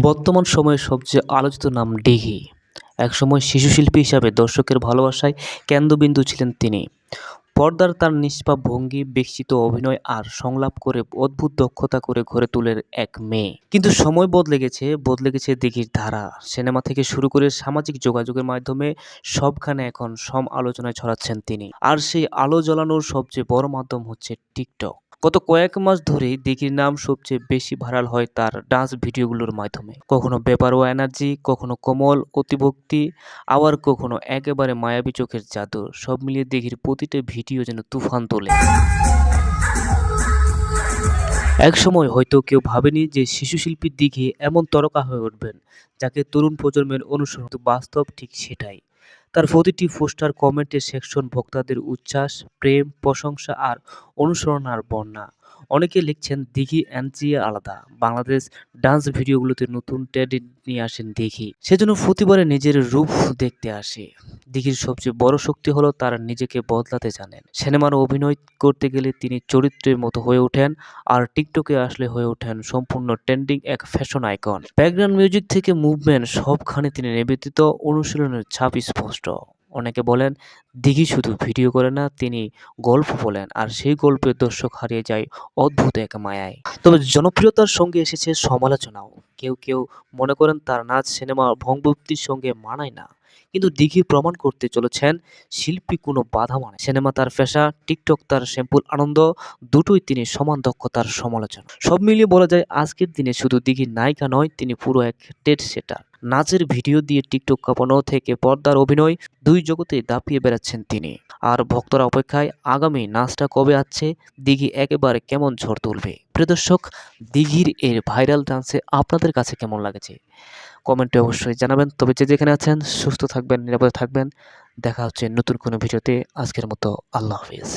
বর্তমান সময়ে সবচেয়ে আলোচিত নাম দিঘি। একসময় শিশুশিল্পী হিসাবে দর্শকের ভালোবাসায় কেন্দ্রবিন্দু ছিলেন তিনি। পর্দার তার নিষ্পাপ ভঙ্গি, বিকশিত অভিনয় আর সংলাপ করে অদ্ভুত দক্ষতা করে গড়ে তোলেন এক মেয়ে। কিন্তু সময় বদলে গেছে দিঘির ধারা। সিনেমা থেকে শুরু করে সামাজিক যোগাযোগের মাধ্যমে সবখানে এখন আলোচনায় ছড়াচ্ছেন তিনি। আর সেই আলো জ্বালানোর সবচেয়ে বড় মাধ্যম হচ্ছে টিকটক। গত কয়েক মাস ধরেই দিঘির নাম সবচেয়ে বেশি ভাইরাল হয় তার ডান্স ভিডিওগুলোর মাধ্যমে। কখনো বেপরোয়া এনার্জি, কখনো কোমল অতিভক্তি, আবার কখনো একেবারে মায়াবী চোখের জাদু। সব মিলিয়ে দিঘির প্রতিটা ভিডিও যেন তুফান তোলে। একসময় হয়তো কেউ ভাবেনি যে শিশুশিল্পী দিঘি এমন তারকা হয়ে উঠবেন, যাকে তরুণ প্রজন্মের অনুসরণ। কিন্তু বাস্তব ঠিক সেটাই। তার প্রতিটি পোস্টার, কমেন্টের সেকশন ভক্তদের উচ্ছ্বাস, প্রেম, প্রশংসা আর অনুসরণার বন্যা। অনেকে লিখছেন দিঘি এনজিএ আলাদা। বাংলাদেশ ডান্স ভিডিওগুলোতে নতুন ট্রেন্ড নিয়ে আসেন দিঘি। সেজন্য প্রতিবারে নিজের রূপ দেখতে আসে। দিঘির সবচেয়ে বড় শক্তি হলো তারা নিজেকে বদলাতে জানেন। সিনেমার অভিনয় করতে গেলে তিনি চরিত্রের মতো হয়ে ওঠেন, আর টিকটকে আসলে হয়ে ওঠেন সম্পূর্ণ ট্রেন্ডিং এক ফ্যাশন আইকন। ব্যাকগ্রাউন্ড মিউজিক থেকে মুভমেন্ট সবখানে তিনি নিবেদিত, অনুশীলনের ছাপ স্পষ্ট। অনেকে বলেন দিঘি শুধু ভিডিও করে না, তিনি গল্প বলেন, আর সেই গল্পের দর্শক হারিয়ে যায় অদ্ভুত এক মায়ায়। তবে জনপ্রিয়তার সঙ্গে এসেছে সমালোচনাও। কেউ মনে করেন তার নাচ সিনেমা ভঙ্গভক্তির সঙ্গে মানায় না। কিন্তু দিঘি প্রমাণ করতে চলেছেন শিল্পী কোনো বাধা মানে। সিনেমা তার পেশা, টিকটক তার স্যাম্পল আনন্দ, দুটোই তিনি সমান দক্ষতার সমালোচনা। সব মিলিয়ে বলা যায় আজকের দিনে শুধু দিঘির নায়িকা নয়, তিনি পুরো এক ট্রেড সেটার। নাচের ভিডিও দিয়ে টিকটক কাঁপানো থেকে পর্দার অভিনয়, দুই জগতে দাপিয়ে বেড়াচ্ছেন তিনি। আর ভক্তরা অপেক্ষায় আগামী নাচটা কবে আসছে, দিঘি একেবারে কেমন ঝড় তুলবে। প্রিয় দর্শক, দিঘির এর ভাইরাল ডান্সে আপনাদের কাছে কেমন লাগছে কমেন্টে অবশ্যই জানাবেন। তবে যে যেখানে আছেন সুস্থ থাকবেন, নিরাপদে থাকবেন। দেখা হচ্ছে নতুন কোনো ভিডিওতে। আজকের মতো আল্লাহ হাফিজ।